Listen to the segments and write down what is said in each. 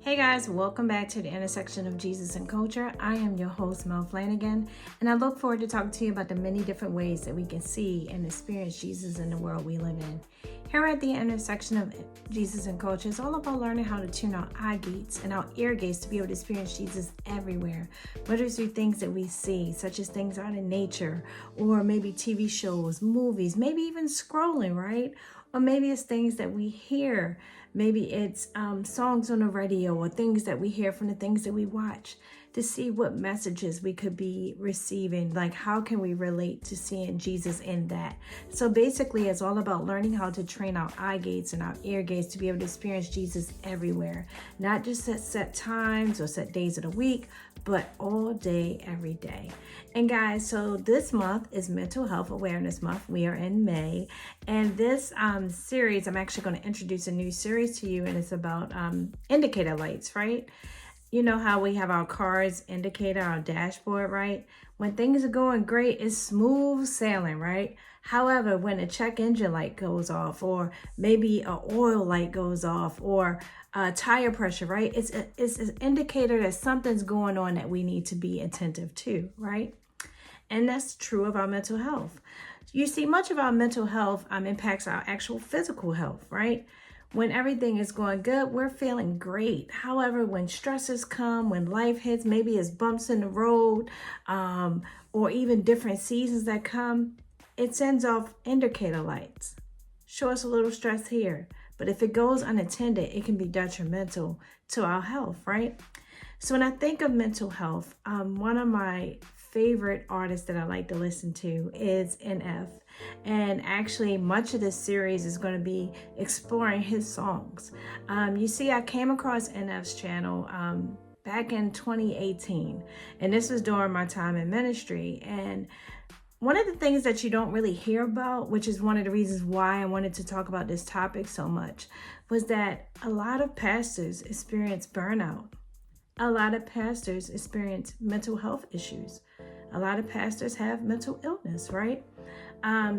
Hey guys, welcome back to the intersection of Jesus and culture. I am your host, Mel Flanagan, and I look forward to talking to you about the many different ways that we can see and experience Jesus in the world we live in. Here at the intersection of Jesus and culture, it's all about learning how to tune our eye gates and our ear gates to be able to experience Jesus everywhere, whether it's through things that we see, such as things out in nature, or maybe TV shows, movies, maybe even scrolling, right? Or maybe it's things that we hear. Maybe it's songs on the radio or things that we hear from the things that we watch, to see what messages we could be receiving. Like, how can we relate to seeing Jesus in that? So basically, it's all about learning how to train our eye gates and our ear gates to be able to experience Jesus everywhere, not just at set times or set days of the week, but all day, every day. And guys, so this month is Mental Health Awareness Month. We are in May. And this series, I'm actually going to introduce a new series to you, and it's about indicator lights, right? You know how we have our car's indicator, our dashboard, right? When things are going great, it's smooth sailing, right? However, when a check engine light goes off, or maybe an oil light goes off, or tire pressure, right? It's an indicator that something's going on that we need to be attentive to, right? And that's true of our mental health. You see, much of our mental health impacts our actual physical health, right? When everything is going good, we're feeling great. However, when stresses come, when life hits, maybe it's bumps in the road, or even different seasons that come, it sends off indicator lights. Show us a little stress here. But if it goes unattended, it can be detrimental to our health, right? So when I think of mental health, one of my favorite artists that I like to listen to is NF. And actually, much of this series is going to be exploring his songs. You see, I came across NF's channel back in 2018. And this was during my time in ministry. And one of the things that you don't really hear about, which is one of the reasons why I wanted to talk about this topic so much, was that a lot of pastors experience burnout. A lot of pastors experience mental health issues. A lot of pastors have mental illness, right?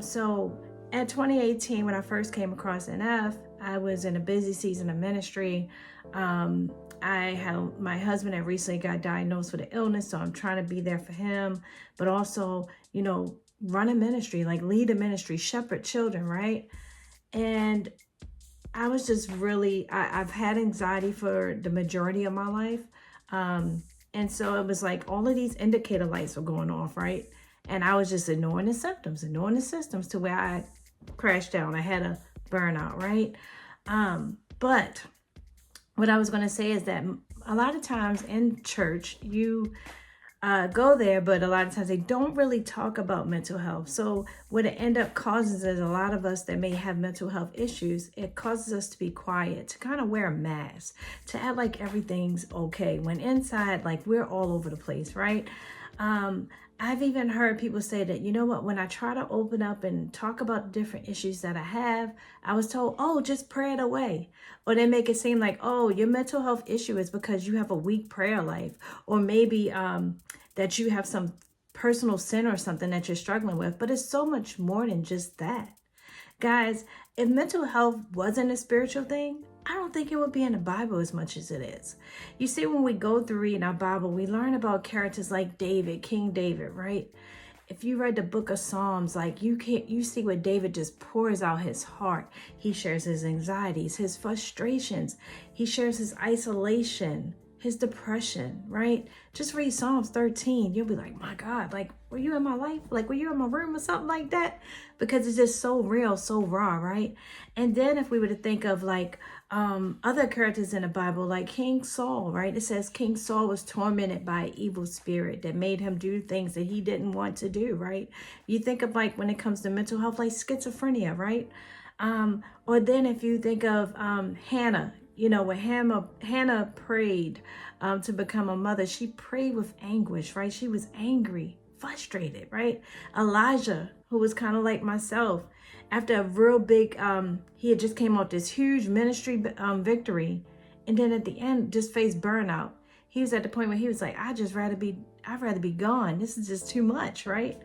So at 2018, when I first came across NF, I was in a busy season of ministry. My husband had recently got diagnosed with an illness, so I'm trying to be there for him, but also, run a ministry, like lead a ministry, shepherd children, right? And I was just really, I've had anxiety for the majority of my life. And so it was like all of these indicator lights were going off, right? And I was just ignoring the symptoms to where I crashed down. I had a burnout, right? But what I was going to say is that a lot of times in church, you go there, but a lot of times they don't really talk about mental health. So what it end up causes is a lot of us that may have mental health issues, it causes us to be quiet, to kind of wear a mask, to act like everything's okay, when inside, like, we're all over the place, right? I've even heard people say that, you know what, when I try to open up and talk about different issues that I have, I was told, oh, just pray it away. Or they make it seem like, oh, your mental health issue is because you have a weak prayer life. Or maybe that you have some personal sin or something that you're struggling with. But it's so much more than just that. Guys, if mental health wasn't a spiritual thing, I don't think it would be in the Bible as much as it is. You see, when we go through reading our Bible, we learn about characters like David, King David, right? If you read the book of Psalms, like, you see where David just pours out his heart. He shares his anxieties, his frustrations. He shares his isolation, his depression, right? Just read Psalms 13. You'll be like, my God, like, were you in my life? Like, were you in my room or something like that? Because it's just so real, so raw, right? And then if we were to think of like other characters in the Bible, like King Saul, right? It says King Saul was tormented by an evil spirit that made him do things that he didn't want to do, right? You think of, like, when it comes to mental health, like schizophrenia, right? Or then if you think of Hannah, when Hannah prayed to become a mother, she prayed with anguish, right? She was angry, frustrated, right? Elijah, who was kind of like myself, after a real big, he had just came off this huge ministry victory, and then at the end just faced burnout. He was at the point where he was like, I'd rather be gone. This is just too much, right?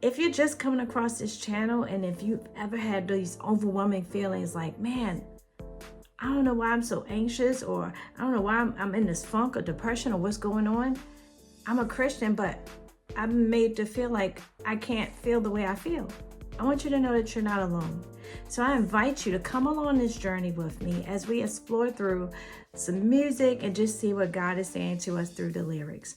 If you're just coming across this channel, and if you've ever had these overwhelming feelings like, man, I don't know why I'm so anxious, or I don't know why I'm in this funk or depression or what's going on. I'm a Christian, but I'm made to feel like I can't feel the way I feel. I want you to know that you're not alone. So I invite you to come along this journey with me as we explore through some music and just see what God is saying to us through the lyrics.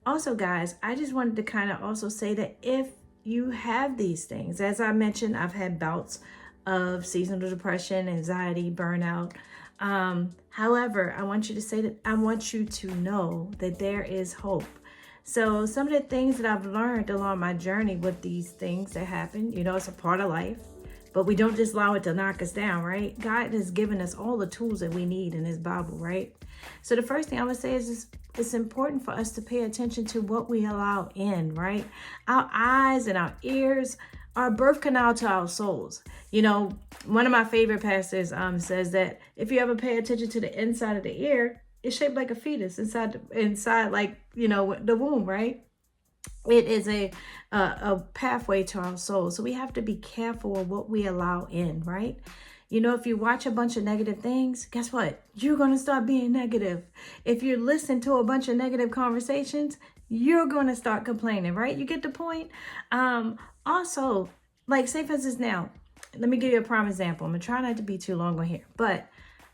Also, guys, I just wanted to kind of also say that if you have these things, as I mentioned, I've had bouts of seasonal depression, anxiety, burnout. However, I want you to say that I want you to know that there is hope. So some of the things that I've learned along my journey with these things that happen, it's a part of life, but we don't just allow it to knock us down, right? God has given us all the tools that we need in his Bible, right? So the first thing I would say is it's important for us to pay attention to what we allow in, right? Our eyes and our ears are a birth canal to our souls. One of my favorite pastors says that if you ever pay attention to the inside of the ear, it's shaped like a fetus inside like, the womb, right? It is a pathway to our soul. So we have to be careful of what we allow in, right? If you watch a bunch of negative things, guess what? You're going to start being negative. If you listen to a bunch of negative conversations, you're going to start complaining, right? You get the point? Also, like say for instance now, let me give you a prime example. I'm going to try not to be too long on here, but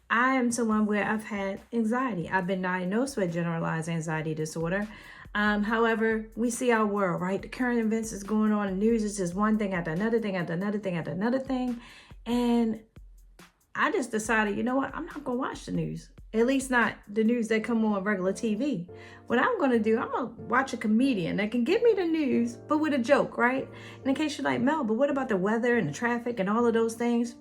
I am someone where I've had anxiety. I've been diagnosed with generalized anxiety disorder. However, we see our world, right? The current events is going on. The news is just one thing after another thing after another thing after another thing. And I just decided, you know what? I'm not going to watch the news. At least not the news that come on regular TV. What I'm going to do, I'm going to watch a comedian that can give me the news, but with a joke, right? And in case you're like, Mel, but what about the weather and the traffic and all of those things?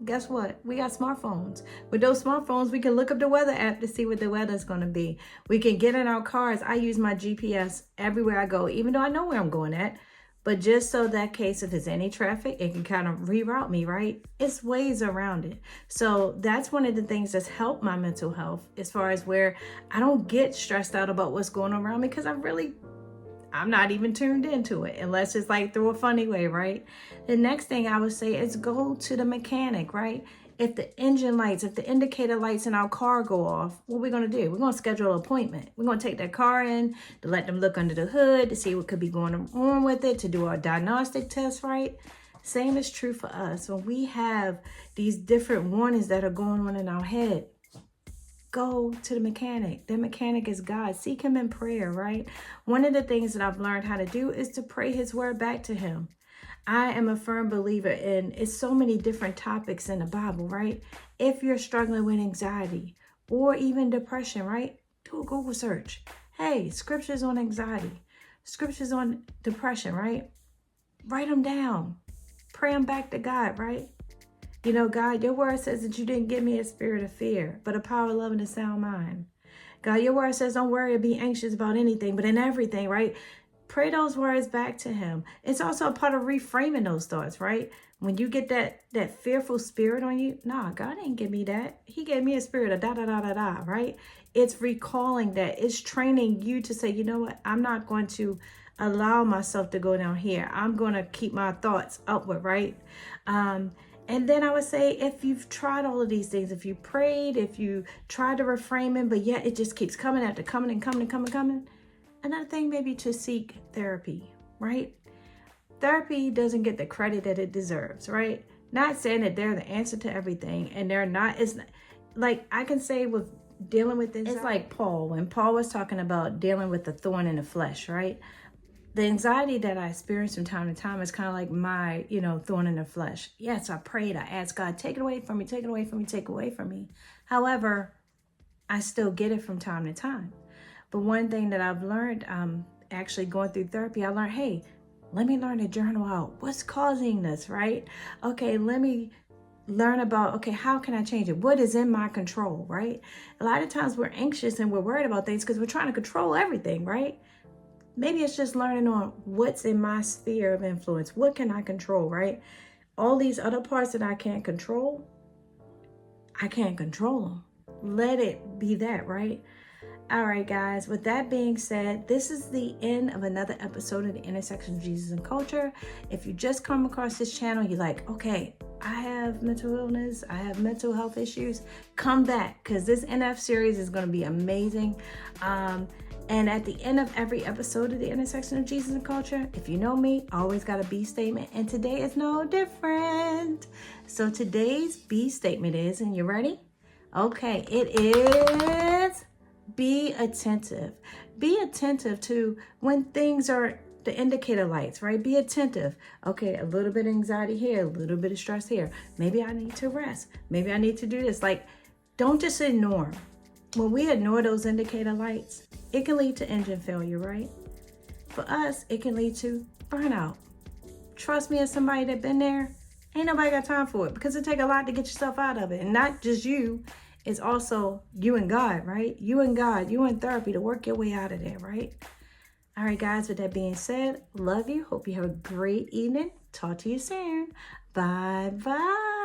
Guess what? We got smartphones. With those smartphones, we can look up the weather app to see what the weather is going to be. We can get in our cars. I use my GPS everywhere I go, even though I know where I'm going at. But just so that case, if there's any traffic, it can kind of reroute me, right? It's ways around it. So that's one of the things that's helped my mental health as far as where I don't get stressed out about what's going on around me because I'm not even tuned into it unless it's like through a funny way, right? The next thing I would say is go to the mechanic, right? If the engine lights, if the indicator lights in our car go off, what are we going to do? We're going to schedule an appointment. We're going to take that car in to let them look under the hood to see what could be going on with it, to do our diagnostic test, right? Same is true for us. When we have these different warnings that are going on in our head, go to the mechanic. The mechanic is God. Seek him in prayer, right? One of the things that I've learned how to do is to pray his word back to him. I am a firm believer in it's so many different topics in the Bible, right? If you're struggling with anxiety or even depression, right? Do a Google search. Hey, scriptures on anxiety, scriptures on depression, right? Write them down. Pray them back to God, right? God, your word says that you didn't give me a spirit of fear, but a power of love and a sound mind. God, your word says don't worry or be anxious about anything, but in everything, right? Pray those words back to him. It's also a part of reframing those thoughts, right? When you get that fearful spirit on you, nah, God didn't give me that. He gave me a spirit of da-da-da-da-da, right? It's recalling that. It's training you to say, you know what? I'm not going to allow myself to go down here. I'm going to keep my thoughts upward, right? And then I would say, if you've tried all of these things, if you prayed, if you tried to reframe it, but yet it just keeps coming after coming and coming and coming and coming, another thing maybe to seek therapy, right? Therapy doesn't get the credit that it deserves, right? Not saying that they're the answer to everything, and they're not. It's like I can say with dealing with this, it's like Paul, when Paul was talking about dealing with the thorn in the flesh, right? The anxiety that I experience from time to time is kind of like my, thorn in the flesh. Yes, I prayed, I asked God, take it away from me, take it away from me, take it away from me. However, I still get it from time to time. But one thing that I've learned, actually going through therapy, I learned, hey, let me learn to journal out. What's causing this, right? Okay, let me learn about, okay, how can I change it? What is in my control, right? A lot of times we're anxious and we're worried about things because we're trying to control everything, right? Maybe it's just learning on what's in my sphere of influence. What can I control, right? All these other parts that I can't control, I can't control them. Let it be that, right? All right, guys, with that being said, this is the end of another episode of the Intersection of Jesus and Culture. If you just come across this channel, you're like, okay, I have mental illness, I have mental health issues, come back, because this NF series is going to be amazing. And at the end of every episode of the Intersection of Jesus and Culture, if you know me, I always got a B statement, and today is no different. So today's B statement is, and you ready? Okay, it is... be attentive. Be attentive to when things are the indicator lights, right? Be attentive. Okay, a little bit of anxiety here, a little bit of stress here. Maybe I need to rest. Maybe I need to do this. Like, don't just ignore. When we ignore those indicator lights, it can lead to engine failure, right? For us, it can lead to burnout. Trust me, as somebody that's been there, ain't nobody got time for it, because it take a lot to get yourself out of it. And not just you, it's also you and God, right? You and God, you in therapy to work your way out of there, right? All right, guys, with that being said, love you. Hope you have a great evening. Talk to you soon. Bye-bye.